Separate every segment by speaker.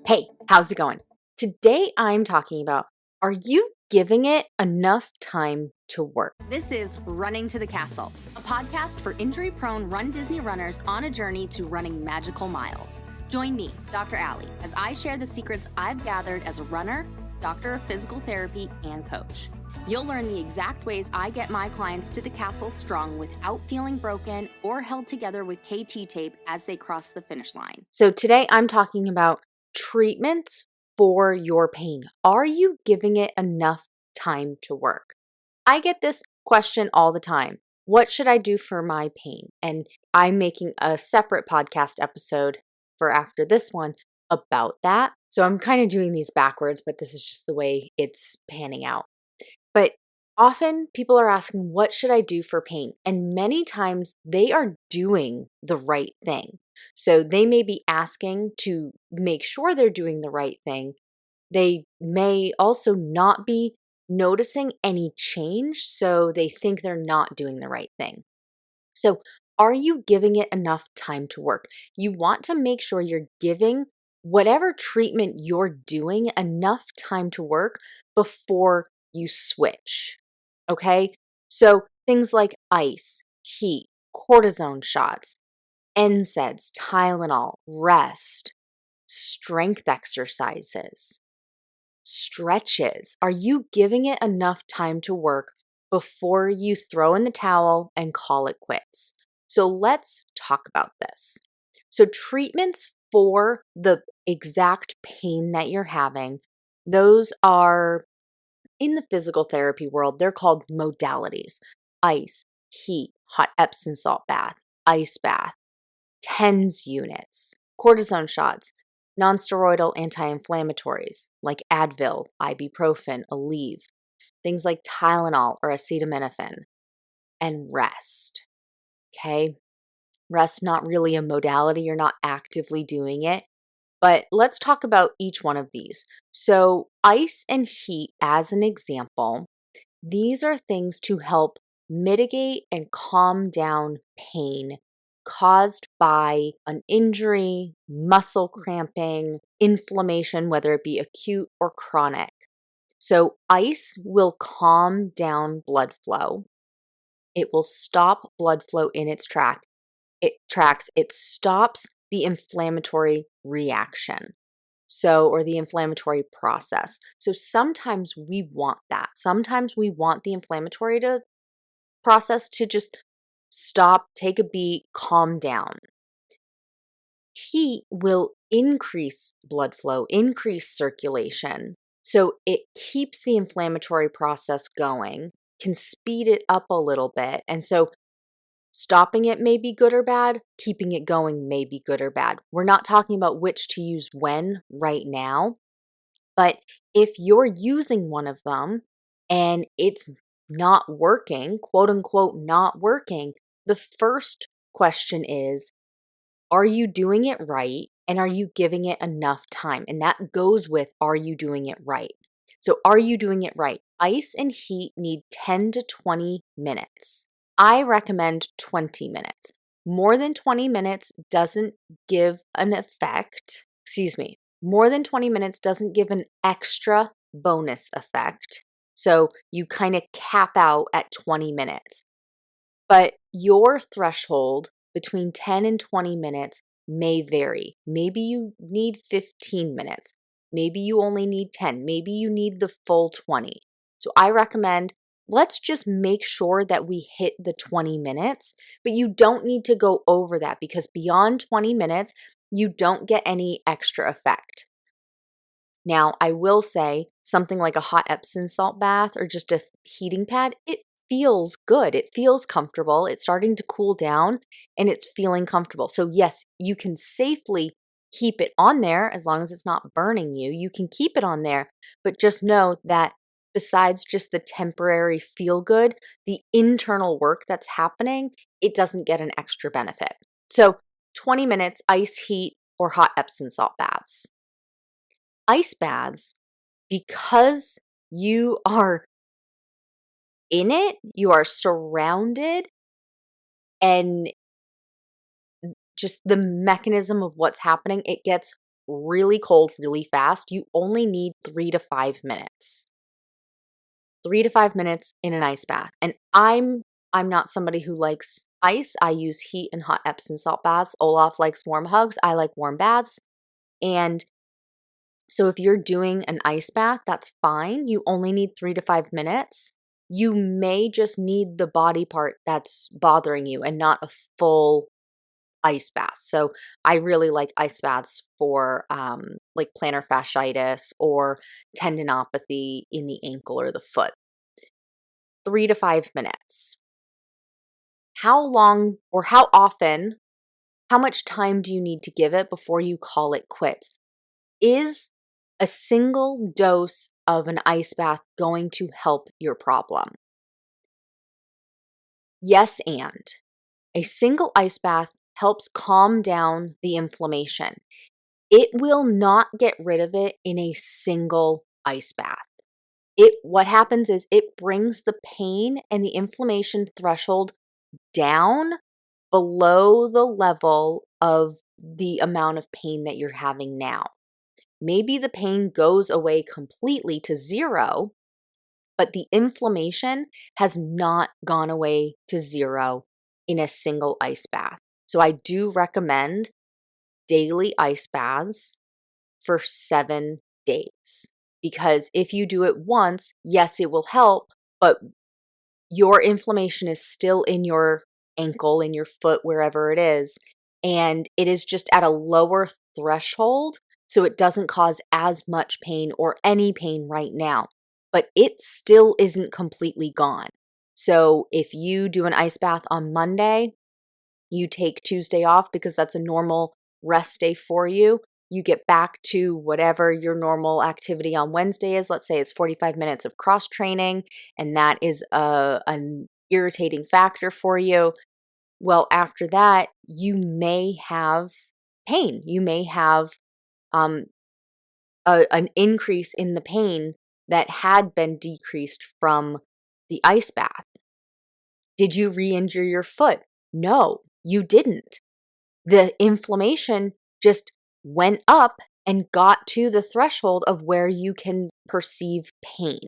Speaker 1: Hey, how's it going? Today I'm talking about, are you giving it enough time to work?
Speaker 2: This is Running to the Castle, a podcast for injury-prone Run Disney runners on a journey to running magical miles. Join me, Dr. Allie, as I share the secrets I've gathered as a runner, doctor of physical therapy, and coach. You'll learn the exact ways I get my clients to the castle strong without feeling broken or held together with KT tape as they cross the finish line.
Speaker 1: So today I'm talking about treatments for your pain. Are you giving it enough time to work? I get this question all the time. What should I do for my pain? And I'm making a separate podcast episode for after this one about that. So I'm kind of doing these backwards, but this is just the way it's panning out. But often people are asking, what should I do for pain? And many times they are doing the right thing. So they may be asking to make sure they're doing the right thing. They may also not be noticing any change, so they think they're not doing the right thing. So, are you giving it enough time to work? You want to make sure you're giving whatever treatment you're doing enough time to work before you switch. Okay? So, things like ice, heat, cortisone shots, NSAIDs, Tylenol, rest, strength exercises, stretches. Are you giving it enough time to work before you throw in the towel and call it quits? So let's talk about this. So, treatments for the exact pain that you're having, those are in the physical therapy world, they're called modalities: ice, heat, hot Epsom salt bath, ice bath, TENS units, cortisone shots, nonsteroidal anti-inflammatories like Advil, ibuprofen, Aleve, things like Tylenol or acetaminophen, and rest. Okay? Rest, not really a modality, you're not actively doing it. But let's talk about each one of these. So, ice and heat, as an example, these are things to help mitigate and calm down pain caused by an injury, muscle cramping, inflammation, whether it be acute or chronic. So, ice will calm down blood flow. It will stop blood flow in its tracks. It stops the inflammatory reaction. Or the inflammatory process. So sometimes we want that. Sometimes we want the inflammatory process to just stop, take a beat, calm down. Heat will increase blood flow, increase circulation. So it keeps the inflammatory process going, can speed it up a little bit. And so stopping it may be good or bad. Keeping it going may be good or bad. We're not talking about which to use when right now. But if you're using one of them and it's not working, quote unquote, not working, the first question is, are you doing it right? And are you giving it enough time? And that goes with, are you doing it right? So, are you doing it right? Ice and heat need 10 to 20 minutes. I recommend 20 minutes. More than 20 minutes doesn't give an effect. More than 20 minutes doesn't give an extra bonus effect. So you kind of cap out at 20 minutes. But your threshold between 10 and 20 minutes may vary. Maybe you need 15 minutes. Maybe you only need 10. Maybe you need the full 20. So I recommend, let's just make sure that we hit the 20 minutes, but you don't need to go over that, because beyond 20 minutes, you don't get any extra effect. Now, I will say something like a hot Epsom salt bath or just a heating pad, it feels good. It feels comfortable. It's starting to cool down and it's feeling comfortable. So, yes, you can safely keep it on there as long as it's not burning you. You can keep it on there, but just know that besides just the temporary feel good, the internal work that's happening, it doesn't get an extra benefit. So, 20 minutes, ice, heat, or hot Epsom salt baths. Ice baths, because you are in it, you are surrounded, and just the mechanism of what's happening, it gets really cold really fast, you only need 3 to 5 minutes. 3 to 5 minutes in an ice bath. And I'm not somebody who likes ice. I use heat and hot Epsom salt baths. Olaf likes warm hugs. I like warm baths. And so if you're doing an ice bath, that's fine. You only need 3 to 5 minutes. You may just need the body part that's bothering you and not a full ice bath. So I really like ice baths for like plantar fasciitis or tendinopathy in the ankle or the foot. 3 to 5 minutes. How long or how often, how much time do you need to give it before you call it quits? Is a single dose of an ice bath going to help your problem? Yes, and a single ice bath helps calm down the inflammation. It will not get rid of it in a single ice bath. What happens is it brings the pain and the inflammation threshold down below the level of the amount of pain that you're having now. Maybe the pain goes away completely to zero, but the inflammation has not gone away to zero in a single ice bath. So I do recommend daily ice baths for 7 days. Because if you do it once, yes, it will help, but your inflammation is still in your ankle, in your foot, wherever it is, and it is just at a lower threshold, so it doesn't cause as much pain or any pain right now, but it still isn't completely gone. So if you do an ice bath on Monday, you take Tuesday off because that's a normal rest day for you. You get back to whatever your normal activity on Wednesday is. Let's say it's 45 minutes of cross training, and that is an irritating factor for you. Well, after that, you may have pain. You may have um, an increase in the pain that had been decreased from the ice bath. Did you re injure your foot? No, you didn't. The inflammation just went up and got to the threshold of where you can perceive pain.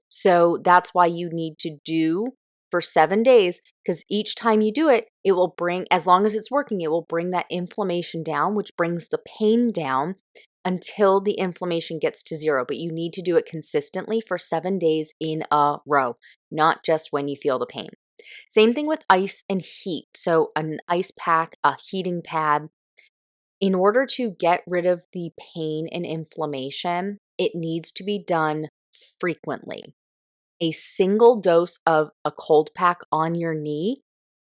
Speaker 1: So that's why you need to do for 7 days, because each time you do it, it will bring, as long as it's working, it will bring that inflammation down, which brings the pain down until the inflammation gets to zero. But you need to do it consistently for 7 days in a row, not just when you feel the pain. Same thing with ice and heat. So an ice pack, a heating pad, in order to get rid of the pain and inflammation, it needs to be done frequently. A single dose of a cold pack on your knee,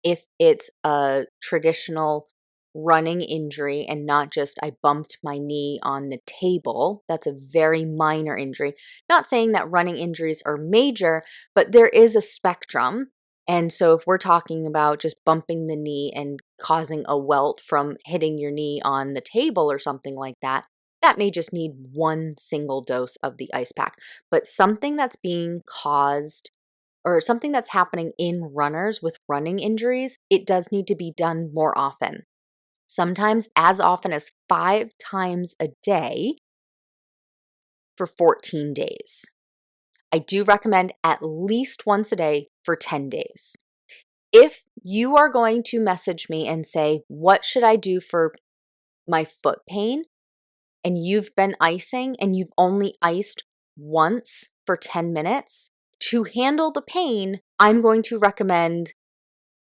Speaker 1: if it's a traditional running injury and not just I bumped my knee on the table, that's a very minor injury. Not saying that running injuries are major, but there is a spectrum. And so if we're talking about just bumping the knee and causing a welt from hitting your knee on the table or something like that, that may just need one single dose of the ice pack. But something that's being caused or something that's happening in runners with running injuries, it does need to be done more often. Sometimes as often as 5 times a day for 14 days. I do recommend at least once a day for 10 days. If you are going to message me and say, what should I do for my foot pain? And you've been icing and you've only iced once for 10 minutes, to handle the pain, I'm going to recommend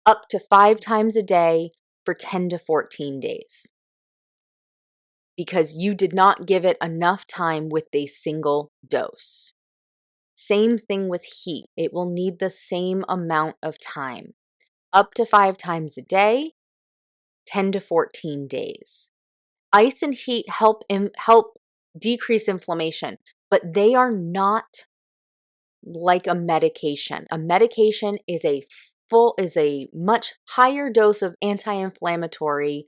Speaker 1: up to 5 times a day for 10 to 14 days. Because you did not give it enough time with a single dose. Same thing with heat. It will need the same amount of time. Up to 5 times a day, 10 to 14 days. Ice and heat help decrease inflammation, but they are not like a medication. A medication is a much higher dose of anti-inflammatory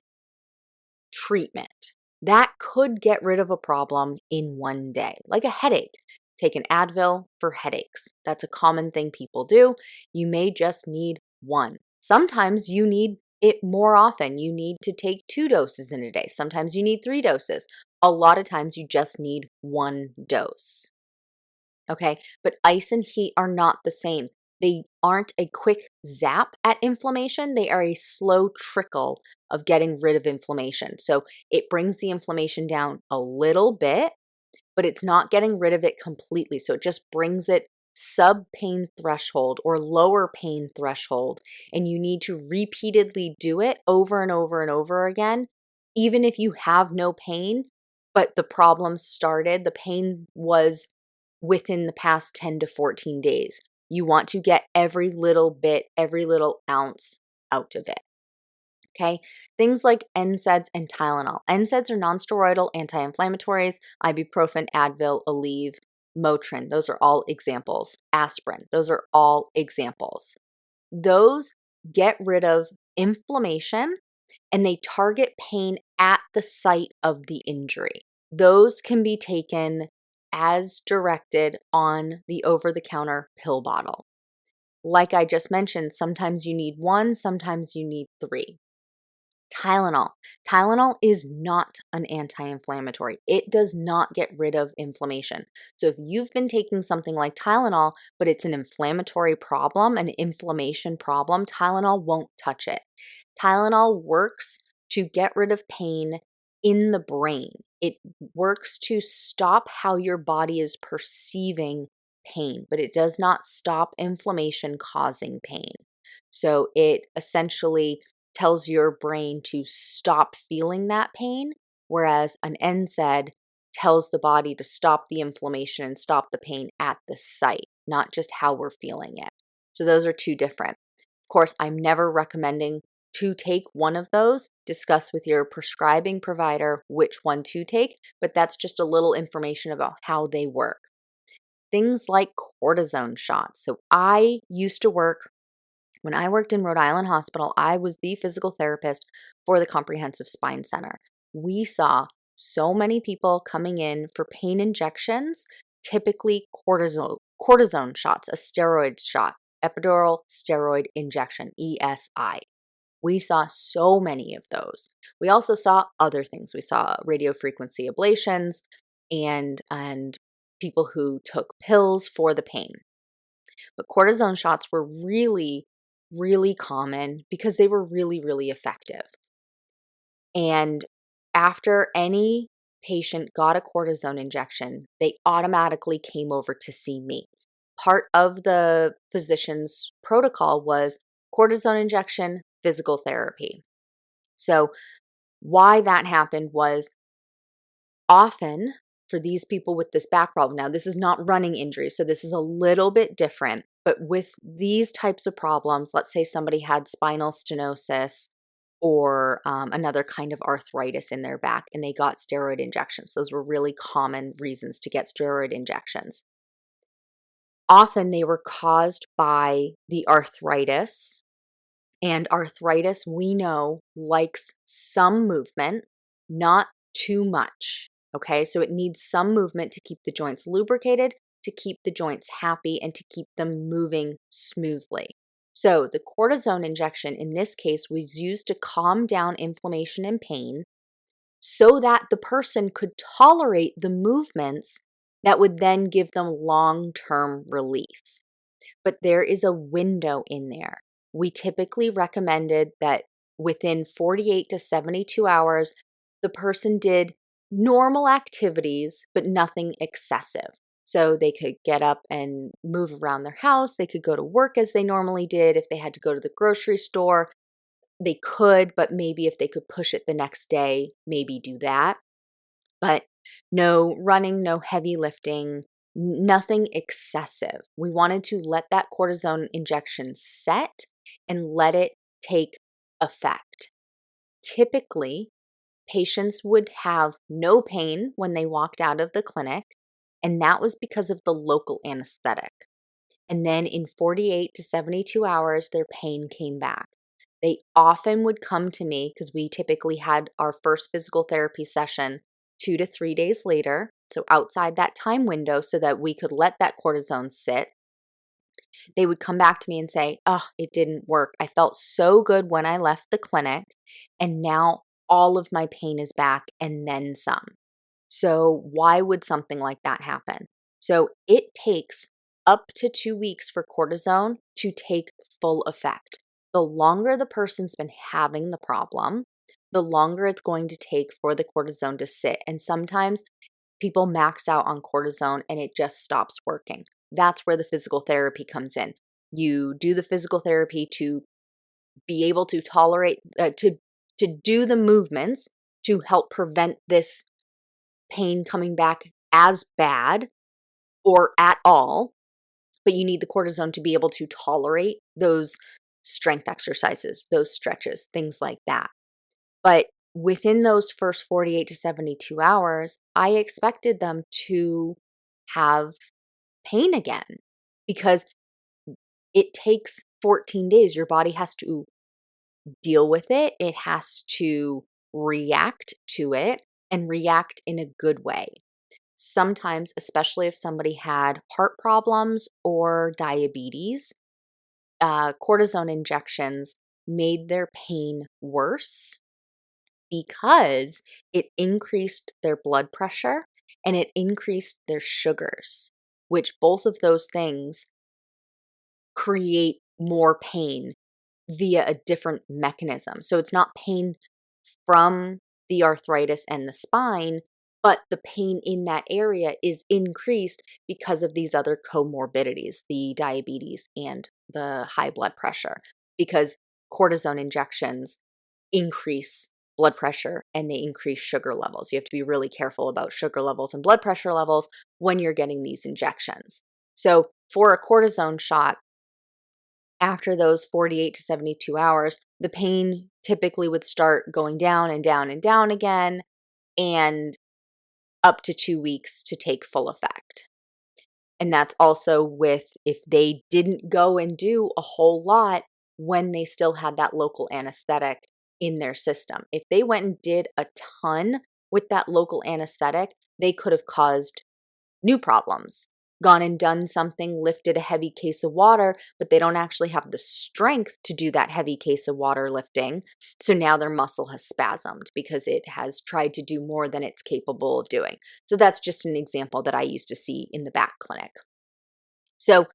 Speaker 1: treatment. That could get rid of a problem in one day, like a headache. Take an Advil for headaches. That's a common thing people do. You may just need one. Sometimes you need it more often. You need to take 2 doses in a day. Sometimes you need 3 doses. A lot of times you just need 1 dose. Okay, but ice and heat are not the same. They aren't a quick zap at inflammation. They are a slow trickle of getting rid of inflammation. So it brings the inflammation down a little bit, but it's not getting rid of it completely. So it just brings it sub pain threshold or lower pain threshold. And you need to repeatedly do it over and over and over again, even if you have no pain, but the problem started, the pain was within the past 10 to 14 days. You want to get every little bit, every little ounce out of it. Okay, things like NSAIDs and Tylenol. NSAIDs are nonsteroidal anti-inflammatories. Ibuprofen, Advil, Aleve, Motrin. Those are all examples. Aspirin. Those are all examples. Those get rid of inflammation and they target pain at the site of the injury. Those can be taken as directed on the over-the-counter pill bottle. Like I just mentioned, sometimes you need 1, sometimes you need 3. Tylenol. Tylenol is not an anti-inflammatory. It does not get rid of inflammation. So if you've been taking something like Tylenol, but it's an inflammatory problem, an inflammation problem, Tylenol won't touch it. Tylenol works to get rid of pain in the brain. It works to stop how your body is perceiving pain, but it does not stop inflammation causing pain. So it essentially tells your brain to stop feeling that pain, whereas an NSAID tells the body to stop the inflammation and stop the pain at the site, not just how we're feeling it. So those are 2 different. Of course, I'm never recommending to take one of those. Discuss with your prescribing provider which one to take, but that's just a little information about how they work. Things like cortisone shots. So I used to work when I worked in Rhode Island Hospital, I was the physical therapist for the Comprehensive Spine Center. We saw so many people coming in for pain injections, typically cortisone shots, a steroid shot, epidural steroid injection, ESI. We saw so many of those. We also saw other things. We saw radiofrequency ablations and people who took pills for the pain. But cortisone shots were really common because they were really effective. And after any patient got a cortisone injection, they automatically came over to see me. Part of the physician's protocol was cortisone injection, physical therapy. So why that happened was often for these people with this back problem. Now, this is not running injuries, so this is a little bit different. But with these types of problems, let's say somebody had spinal stenosis or another kind of arthritis in their back and they got steroid injections. Those were really common reasons to get steroid injections. Often they were caused by the arthritis, and arthritis, we know, likes some movement, not too much. Okay, so it needs some movement to keep the joints lubricated, to keep the joints happy, and to keep them moving smoothly. So the cortisone injection in this case was used to calm down inflammation and pain so that the person could tolerate the movements that would then give them long-term relief. But there is a window in there. We typically recommended that within 48 to 72 hours, the person did normal activities, but nothing excessive. So they could get up and move around their house. They could go to work as they normally did. If they had to go to the grocery store, they could, but maybe if they could push it the next day, maybe do that. But no running, no heavy lifting, nothing excessive. We wanted to let that cortisone injection set and let it take effect. Typically, patients would have no pain when they walked out of the clinic, and that was because of the local anesthetic. And then in 48 to 72 hours, their pain came back. They often would come to me because we typically had our first physical therapy session 2 to 3 days later, so outside that time window so that we could let that cortisone sit. They would come back to me and say, "Oh, it didn't work. I felt so good when I left the clinic, and now all of my pain is back and then some." So why would something like that happen? So it takes up to 2 weeks for cortisone to take full effect. The longer the person's been having the problem, the longer it's going to take for the cortisone to sit. And sometimes people max out on cortisone and it just stops working. That's where the physical therapy comes in. You do the physical therapy to be able to tolerate, to do the movements to help prevent this pain coming back as bad or at all, but you need the cortisone to be able to tolerate those strength exercises, those stretches, things like that. But within those first 48 to 72 hours, I expected them to have pain again because it takes 14 days. Your body has to deal with it, it has to react to it and react in a good way. Sometimes, especially if somebody had heart problems or diabetes, cortisone injections made their pain worse because it increased their blood pressure and it increased their sugars, which both of those things create more pain via a different mechanism. So it's not pain from the arthritis and the spine, but the pain in that area is increased because of these other comorbidities, the diabetes and the high blood pressure, because cortisone injections increase blood pressure and they increase sugar levels. You have to be really careful about sugar levels and blood pressure levels when you're getting these injections. So for a cortisone shot, after those 48 to 72 hours, the pain typically would start going down and down and down again, and up to 2 weeks to take full effect. And that's also with if they didn't go and do a whole lot when they still had that local anesthetic in their system. If they went and did a ton with that local anesthetic, they could have caused new problems. Gone and done something, lifted a heavy case of water, but they don't actually have the strength to do that heavy case of water lifting. So now their muscle has spasmed because it has tried to do more than it's capable of doing. So that's just an example that I used to see in the back clinic. So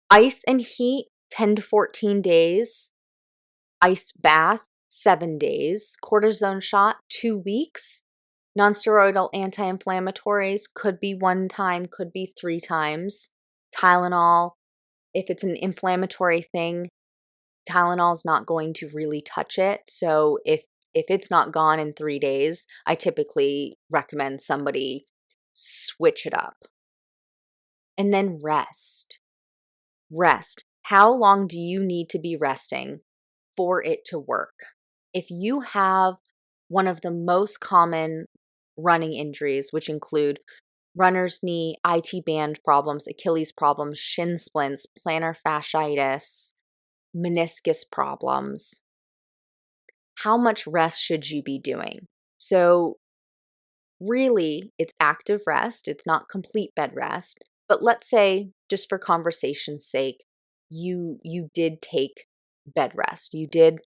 Speaker 1: ice and heat, 10 to 14 days, ice bath, 7 days, cortisone shot, 2 weeks. Nonsteroidal anti-inflammatories could be 1 time, could be 3 times. Tylenol, if it's an inflammatory thing, Tylenol is not going to really touch it. So if it's not gone in 3 days, I typically recommend somebody switch it up. And then rest. Rest. How long do you need to be resting for it to work? If you have one of the most common running injuries, which include runner's knee, IT band problems, Achilles problems, shin splints, plantar fasciitis, meniscus problems, how much rest should you be doing? So, really, it's active rest, it's not complete bed rest. But let's say, just for conversation's sake, you did take bed rest. You did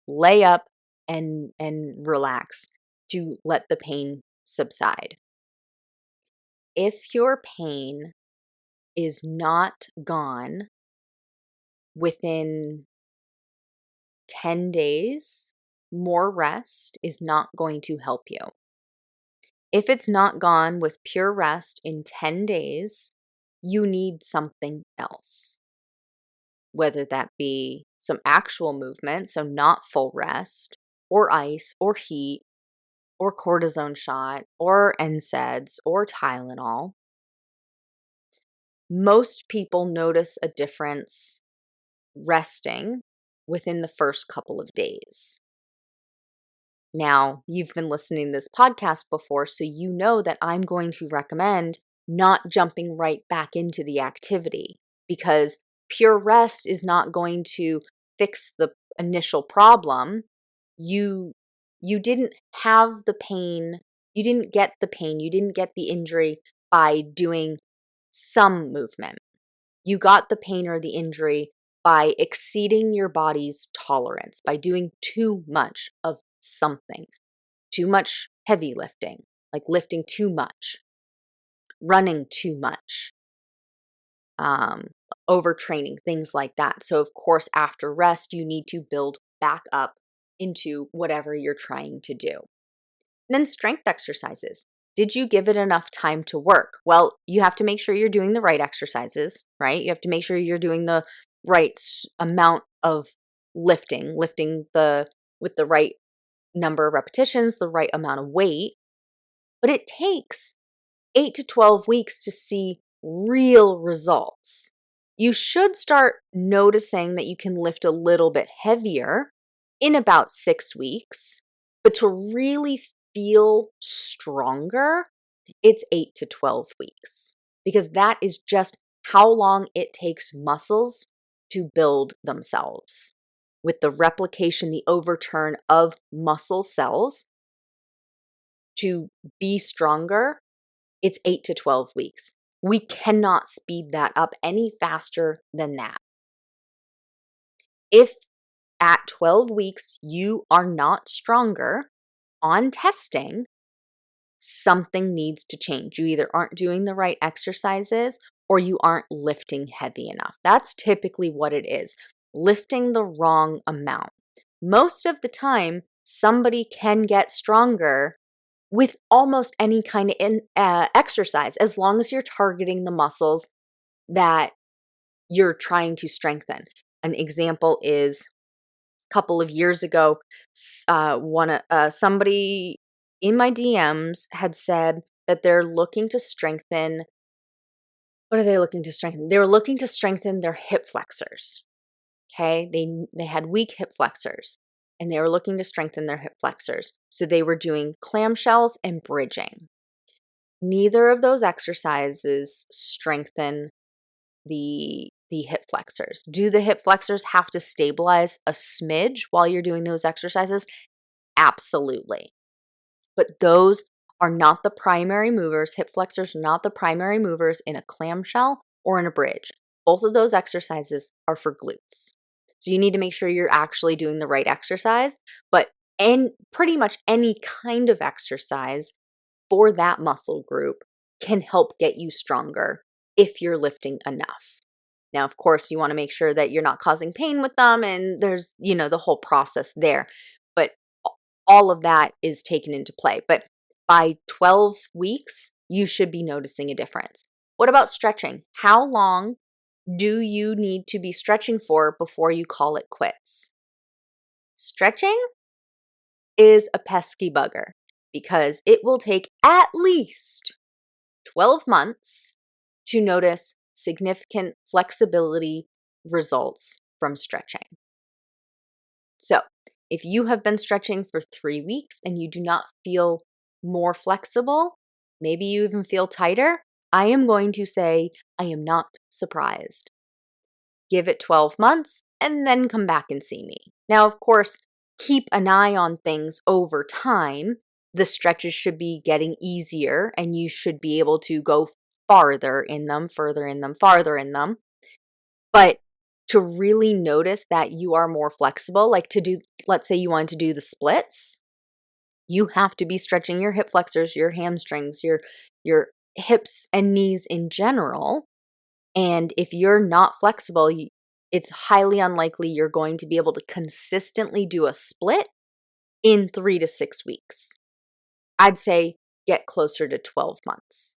Speaker 1: lay up and relax to let the pain subside. If your pain is not gone within 10 days, more rest is not going to help you. If it's not gone with pure rest in 10 days, you need something else, whether that be some actual movement, so not full rest, or ice, or heat, or cortisone shot, or NSAIDs, or Tylenol. Most people notice a difference resting within the first couple of days. Now, you've been listening to this podcast before, so you know that I'm going to recommend not jumping right back into the activity because pure rest is not going to fix the initial problem. You didn't have the pain, you didn't get the pain, you didn't get the injury by doing some movement. You got the pain or the injury by exceeding your body's tolerance, by doing too much of something, too much heavy lifting, like lifting too much, running too much, um, overtraining, things like that. So, of course, after rest, you need to build back up into whatever you're trying to do. And then strength exercises. Did you give it enough time to work? Well, you have to make sure you're doing the right exercises, right? You have to make sure you're doing the right amount of lifting with the right number of repetitions, the right amount of weight. But it takes 8 to 12 weeks to see real results. You should start noticing that you can lift a little bit heavier in about 6 weeks, but to really feel stronger, it's 8 to 12 weeks because that is just how long it takes muscles to build themselves. With the replication, the overturn of muscle cells to be stronger, it's 8 to 12 weeks. We cannot speed that up any faster than that. If at 12 weeks you are not stronger on testing, something needs to change. You either aren't doing the right exercises or you aren't lifting heavy enough. That's typically what it is, lifting the wrong amount. Most of the time, somebody can get stronger with almost any kind of exercise, as long as you're targeting the muscles that you're trying to strengthen. An example is a couple of years ago, somebody in my DMs had said that they're looking to strengthen. What are they looking to strengthen? They were looking to strengthen their hip flexors. Okay, they had weak hip flexors and they were looking to strengthen their hip flexors. So they were doing clamshells and bridging. Neither of those exercises strengthen the hip flexors. Do the hip flexors have to stabilize a smidge while you're doing those exercises? Absolutely. But those are not the primary movers. Hip flexors are not the primary movers in a clamshell or in a bridge. Both of those exercises are for glutes. So you need to make sure you're actually doing the right exercise, but pretty much any kind of exercise for that muscle group can help get you stronger if you're lifting enough. Now, of course, you want to make sure that you're not causing pain with them and there's, the whole process there. But all of that is taken into play. But by 12 weeks, you should be noticing a difference. What about stretching? How long do you need to be stretching for before you call it quits? Stretching is a pesky bugger because it will take at least 12 months to notice significant flexibility results from stretching. So, if you have been stretching for 3 weeks and you do not feel more flexible, maybe you even feel tighter, I am going to say I am not surprised. Give it 12 months and then come back and see me. Now, of course, keep an eye on things over time. The stretches should be getting easier and you should be able to go farther in them, further in them, farther in them. But to really notice that you are more flexible, like let's say you want to do the splits, you have to be stretching your hip flexors, your hamstrings, your hips and knees in general. And if you're not flexible, it's highly unlikely you're going to be able to consistently do a split in 3 to 6 weeks. I'd say get closer to 12 months.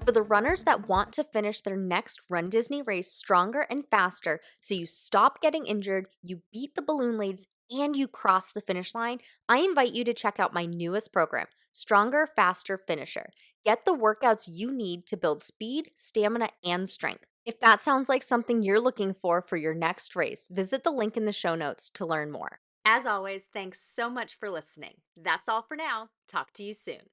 Speaker 2: For the runners that want to finish their next Run Disney race stronger and faster so you stop getting injured, you beat the balloon ladies, and you cross the finish line, I invite you to check out my newest program, Stronger, Faster, Finisher. Get the workouts you need to build speed, stamina, and strength. If that sounds like something you're looking for your next race, visit the link in the show notes to learn more. As always, thanks so much for listening. That's all for now. Talk to you soon.